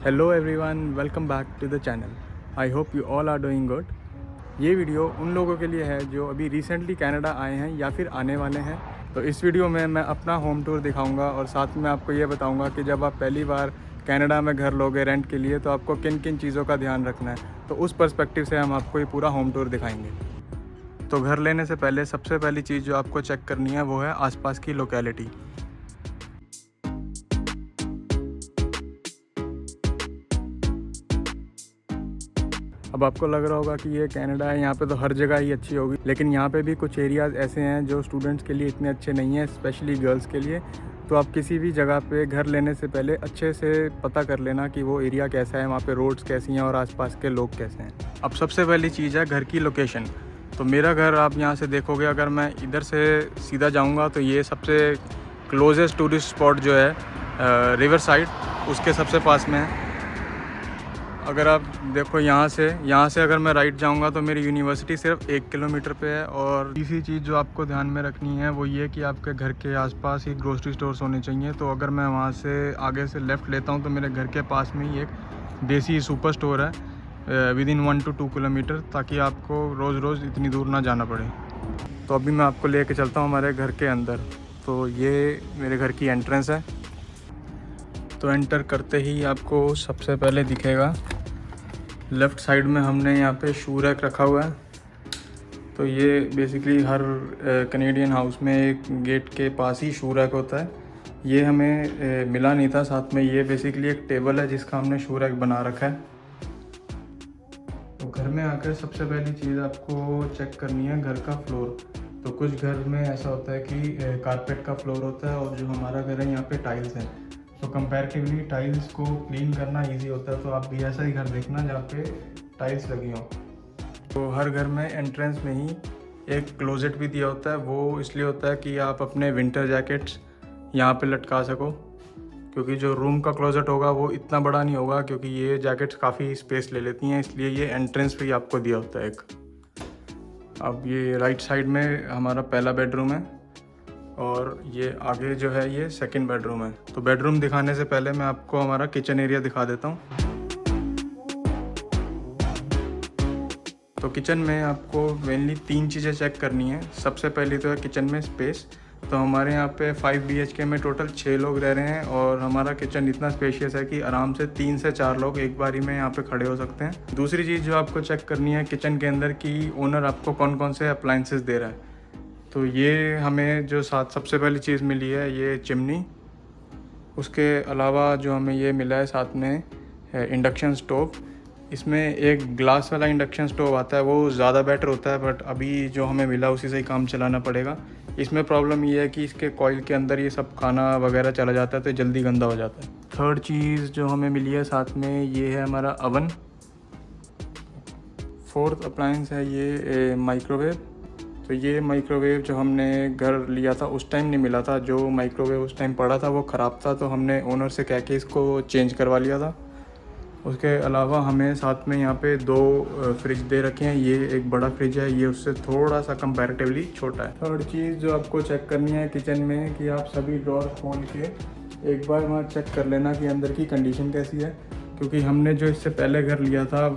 Hello everyone, welcome back to the channel. I hope you all are doing good. ये video उन लोगों के लिए है जो अभी रिसेंटली कनाडा आए हैं या फिर आने वाले हैं। तो इस वीडियो में मैं अपना होम टूर दिखाऊंगा और साथ में आपको ये बताऊंगा कि जब आप पहली बार कनाडा में घर लोगे रेंट के लिए तो आपको किन किन चीज़ों का ध्यान रखना है। तो उस पर्सपेक्टिव से हम आपको ये पूरा होम टूर दिखाएंगे। तो घर लेने से पहले सबसे पहली चीज़ जो आपको चेक करनी है वो है आसपास की लोकेलिटी। अब आपको लग रहा होगा कि ये कनाडा है, यहाँ पे तो हर जगह ही अच्छी होगी, लेकिन यहाँ पे भी कुछ एरियाज़ ऐसे हैं जो स्टूडेंट्स के लिए इतने अच्छे नहीं हैं, स्पेशली गर्ल्स के लिए। तो आप किसी भी जगह पे घर लेने से पहले अच्छे से पता कर लेना कि वो एरिया कैसा है, वहाँ पे रोड्स कैसी हैं और आसपास के लोग कैसे हैं। अब सबसे पहली चीज़ है घर की लोकेशन। तो मेरा घर आप यहाँ से देखोगे, अगर मैं इधर से सीधा जाऊँगा तो ये सबसे क्लोजेस्ट टूरिस्ट स्पॉट जो है रिवर साइड, उसके सबसे पास में है। अगर आप देखो यहाँ से अगर मैं राइट जाऊँगा तो मेरी यूनिवर्सिटी सिर्फ 1 किलोमीटर पे है। और तीसरी चीज़ जो आपको ध्यान में रखनी है वो ये कि आपके घर के आसपास ही ग्रोसरी स्टोर्स होने चाहिए। तो अगर मैं वहाँ से आगे से लेफ़्ट लेता हूँ तो मेरे घर के पास में ही एक देसी सुपर स्टोर है विदिन 1 to 2 किलोमीटर, ताकि आपको रोज़ रोज़ इतनी दूर ना जाना पड़े। तो अभी मैं आपको लेके चलता हूँ हमारे घर के अंदर। तो ये मेरे घर की एंट्रेंस है। तो एंटर करते ही आपको सबसे पहले दिखेगा लेफ़्ट साइड में हमने यहाँ पे शू रैक रखा हुआ है। तो ये बेसिकली हर कनेडियन हाउस में एक गेट के पास ही शू रैक होता है। ये हमें मिला नहीं था साथ में। ये बेसिकली एक टेबल है जिसका हमने शू रैक बना रखा है। तो घर में आकर सबसे पहली चीज़ आपको चेक करनी है घर का फ्लोर। तो कुछ घर में ऐसा होता है कि कारपेट का फ्लोर होता है और जो हमारा घर है यहाँ पे टाइल्स है। तो कंपैरेटिवली टाइल्स को क्लीन करना इजी होता है। तो आप भी ऐसा ही घर देखना जहाँ पे टाइल्स लगी हों। तो हर घर में एंट्रेंस में ही एक क्लोजेट भी दिया होता है। वो इसलिए होता है कि आप अपने विंटर जैकेट्स यहाँ पे लटका सको, क्योंकि जो रूम का क्लोजेट होगा वो इतना बड़ा नहीं होगा, क्योंकि ये जैकेट्स काफ़ी स्पेस ले लेती हैं, इसलिए ये एंट्रेंस पे ही आपको दिया होता है एक। अब ये राइट साइड में हमारा पहला बेडरूम है और ये आगे जो है ये सेकंड बेडरूम है। तो बेडरूम दिखाने से पहले मैं आपको हमारा किचन एरिया दिखा देता हूँ। तो किचन में आपको मेनली 3 चीज़ें चेक करनी है। सबसे पहली तो है किचन में स्पेस। तो हमारे यहाँ पे 5 BHK में टोटल 6 लोग रह रहे हैं और हमारा किचन इतना स्पेशियस है कि आराम से 3 से 4 लोग एक बारी में यहाँ पे खड़े हो सकते हैं। दूसरी चीज़ जो आपको चेक करनी है किचन के अंदर की ओनर आपको कौन कौन से अप्लाइंसेस दे रहा है। तो ये हमें जो साथ सबसे पहली चीज़ मिली है ये चिमनी। उसके अलावा जो हमें ये मिला है साथ में इंडक्शन स्टोव। इसमें एक ग्लास वाला इंडक्शन स्टोव आता है, वो ज़्यादा बेटर होता है, बट अभी जो हमें मिला उसी से ही काम चलाना पड़ेगा। इसमें प्रॉब्लम ये है कि इसके कॉइल के अंदर ये सब खाना वगैरह चला जाता है तो जल्दी गंदा हो जाता है। थर्ड चीज़ जो हमें मिली है साथ में ये है हमारा अवन। फोर्थ अप्लायंस है ये माइक्रोवेव। तो ये माइक्रोवेव जो हमने घर लिया था उस टाइम नहीं मिला था। जो माइक्रोवेव उस टाइम पड़ा था वो ख़राब था, तो हमने ओनर से कह के इसको चेंज करवा लिया था। उसके अलावा हमें साथ में यहाँ पे 2 फ्रिज दे रखे हैं। ये एक बड़ा फ्रिज है, ये उससे थोड़ा सा कंपैरेटिवली छोटा है। थर्ड चीज़ जो आपको चेक करनी है किचन में कि आप सभी ड्रॉर खोल के एक बार वहाँ चेक कर लेना कि अंदर की कंडीशन कैसी है, क्योंकि हमने जो इससे पहले घर लिया था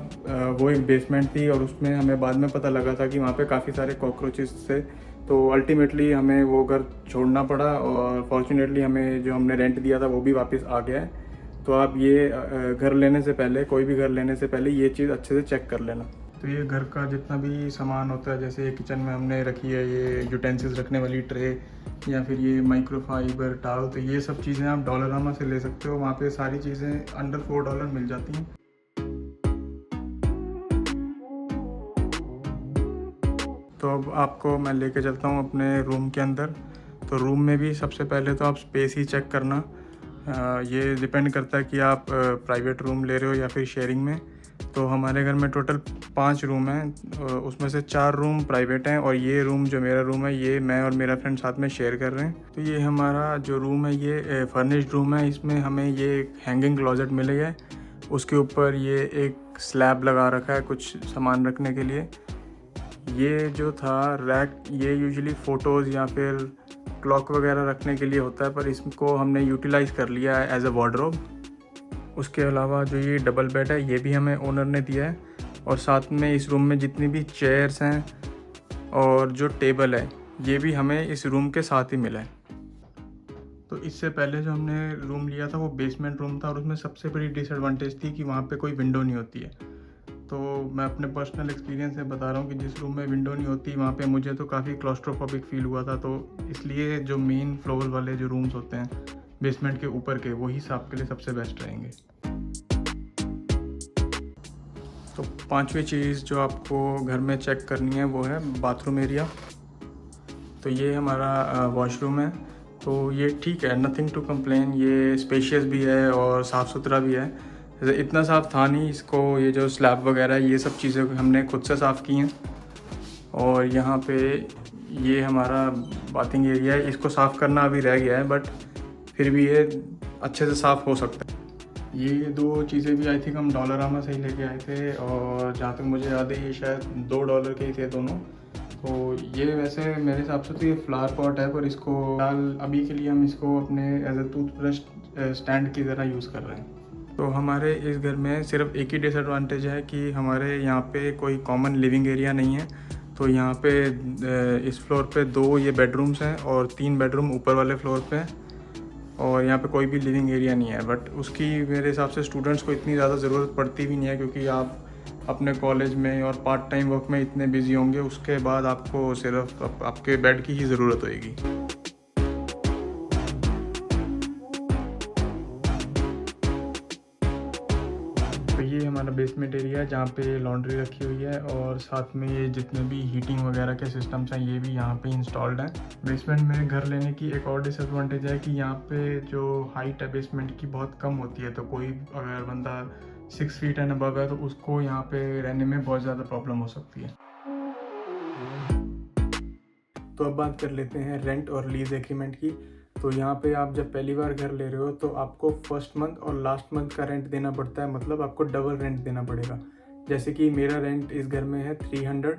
वो एक बेसमेंट थी और उसमें हमें बाद में पता लगा था कि वहाँ पे काफ़ी सारे कॉकरोचेस थे। तो अल्टीमेटली हमें वो घर छोड़ना पड़ा और फॉर्चुनेटली हमें जो हमने रेंट दिया था वो भी वापस आ गया है। तो आप ये घर लेने से पहले, कोई भी घर लेने से पहले ये चीज़ अच्छे से चेक कर लेना। तो ये घर का जितना भी सामान होता है, जैसे किचन में हमने रखी है ये यूटेंसिल्स रखने वाली ट्रे या फिर ये माइक्रोफाइबर टावल, तो ये सब चीज़ें आप डॉलरामा से ले सकते हो। वहाँ पे सारी चीज़ें अंडर $4 मिल जाती हैं। तो अब आपको मैं लेके चलता हूँ अपने रूम के अंदर। तो रूम में भी सबसे पहले तो आप स्पेस ही चेक करना। ये डिपेंड करता है कि आप प्राइवेट रूम ले रहे हो या फिर शेयरिंग में। तो हमारे घर में टोटल 5 रूम हैं, उसमें से 4 रूम प्राइवेट हैं और ये रूम जो मेरा रूम है ये मैं और मेरा फ्रेंड साथ में शेयर कर रहे हैं। तो ये हमारा जो रूम है ये फर्निश्ड रूम है। इसमें हमें ये एक हैंगिंग क्लोजेट मिले है, उसके ऊपर ये एक स्लैब लगा रखा है कुछ सामान रखने के लिए। ये जो था रैक, ये यूजुअली फ़ोटोज़ या फिर क्लॉक वगैरह रखने के लिए होता है, पर इसको हमने यूटिलाइज़ कर लिया है एज अ वार्डरोब। उसके अलावा जो ये डबल बेड है ये भी हमें ओनर ने दिया है, और साथ में इस रूम में जितनी भी चेयर्स हैं और जो टेबल है ये भी हमें इस रूम के साथ ही मिला है। तो इससे पहले जो हमने रूम लिया था वो बेसमेंट रूम था, और उसमें सबसे बड़ी डिसएडवांटेज थी कि वहाँ पे कोई विंडो नहीं होती है। तो मैं अपने पर्सनल एक्सपीरियंस से बता रहा हूँ कि जिस रूम में विंडो नहीं होती वहाँ पे मुझे तो काफ़ी क्लॉस्ट्रोफोबिक फील हुआ था। तो इसलिए जो मेन फ्लोर वाले जो रूम्स होते हैं बेसमेंट के ऊपर के, वही आपके लिए सबसे बेस्ट रहेंगे। तो पांचवी चीज़ जो आपको घर में चेक करनी है वो है बाथरूम एरिया। तो ये हमारा वॉशरूम है, तो ये ठीक है, नथिंग टू कंप्लेन। ये स्पेशियस भी है और साफ़ सुथरा भी है। जैसे इतना साफ़ था नहीं, इसको ये जो स्लैब वगैरह ये सब चीज़ें हमने खुद से साफ़ की हैं। और यहाँ पे ये हमारा बाथिंग एरिया है, इसको साफ़ करना अभी रह गया है, बट फिर भी ये अच्छे से साफ़ हो सकता है। ये दो चीज़ें भी आई थिंक हम डॉलरामा से ही लेके आए थे, और जहाँ तक मुझे याद है ये शायद $2 के ही थे दोनों। तो ये वैसे मेरे हिसाब से तो ये फ्लावर पॉट है, पर इसको फिलहाल अभी के लिए हम इसको अपने एज ए टूथब्रश स्टैंड की तरह यूज़ कर रहे हैं। तो हमारे इस घर में सिर्फ एक ही डिसएडवांटेज है कि हमारे यहाँ पे कोई कॉमन लिविंग एरिया नहीं है। तो यहाँ पे इस फ्लोर पे 2 ये बेडरूम्स हैं और 3 बेडरूम ऊपर वाले फ्लोर पे हैं, और यहाँ पे कोई भी लिविंग एरिया नहीं है। बट उसकी मेरे हिसाब से स्टूडेंट्स को इतनी ज़्यादा ज़रूरत पड़ती भी नहीं है, क्योंकि आप अपने कॉलेज में और पार्ट टाइम वर्क में इतने बिजी होंगे, उसके बाद आपको सिर्फ आपके बेड की ही ज़रूरत होएगी। तो ये हमारा बेसमेंट एरिया है जहाँ पे लॉन्ड्री रखी हुई है, और साथ में ये जितने भी हीटिंग वगैरह के सिस्टम्स हैं ये भी यहाँ पे इंस्टॉल्ड हैं। बेसमेंट में घर लेने की एक और डिसएडवांटेज है कि यहाँ पे जो हाइट है बेसमेंट की बहुत कम होती है। तो कोई अगर बंदा 6 फीट एंड अबव है तो उसको यहाँ पे रहने में बहुत ज़्यादा प्रॉब्लम हो सकती है। तो अब बात कर लेते हैं रेंट और लीज एग्रीमेंट की। तो यहाँ पे आप जब पहली बार घर ले रहे हो तो आपको फर्स्ट मंथ और लास्ट मंथ का रेंट देना पड़ता है, मतलब आपको डबल रेंट देना पड़ेगा। जैसे कि मेरा रेंट इस घर में है 300,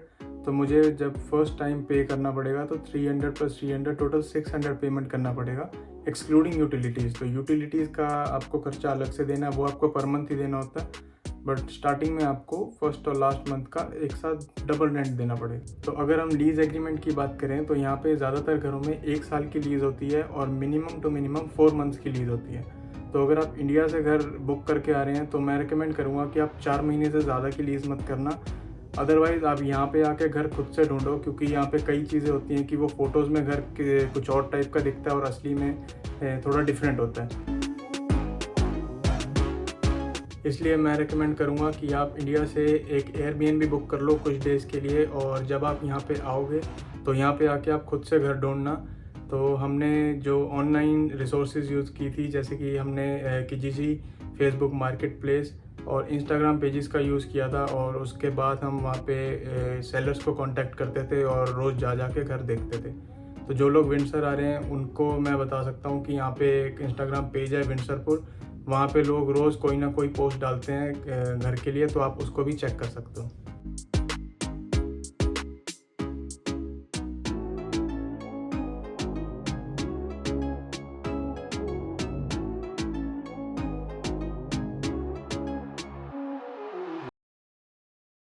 तो मुझे जब फर्स्ट टाइम पे करना पड़ेगा तो 300 + 300 टोटल 600 पेमेंट करना पड़ेगा, एक्सक्लूडिंग यूटिलिटीज़। तो यूटिलिटीज़ का आपको खर्चा अलग से देना है, वो आपको पर मंथ ही देना होता है, बट स्टार्टिंग में आपको फर्स्ट और लास्ट मंथ का एक साथ डबल रेंट देना पड़ेगा। तो अगर हम लीज़ एग्रीमेंट की बात करें तो यहाँ पे ज़्यादातर घरों में 1 साल की लीज़ होती है और मिनिमम टू मिनिमम 4 मंथ्स की लीज़ होती है। तो अगर आप इंडिया से घर बुक करके आ रहे हैं तो मैं रिकमेंड करूँगा कि आप 4 महीने से ज़्यादा की लीज़ मत करना। अदरवाइज़ आप यहाँ पे आके घर खुद से ढूंढो, क्योंकि यहाँ पे कई चीज़ें होती हैं कि वो फ़ोटोज़ में घर के कुछ और टाइप का दिखता है और असली में थोड़ा डिफरेंट होता है। इसलिए मैं रेकमेंड करूँगा कि आप इंडिया से एक एयरबीएनबी बुक कर लो कुछ डेज़ के लिए, और जब आप यहाँ पे आओगे तो यहाँ पे आके आप खुद से घर ढूंढना। तो हमने जो ऑनलाइन रिसोर्सेज यूज़ की थी, जैसे कि हमने किजीसी, फेसबुक मार्केट प्लेस और इंस्टाग्राम पेजेस का यूज़ किया था, और उसके बाद हम वहाँ पे सेलर्स को कांटेक्ट करते थे और रोज़ जा के घर देखते थे। तो जो लोग विंडसर आ रहे हैं उनको मैं बता सकता हूँ कि यहाँ पे एक इंस्टाग्राम पेज है विंडसरपुर, वहाँ पे लोग रोज़ कोई ना कोई पोस्ट डालते हैं घर के लिए, तो आप उसको भी चेक कर सकते हो।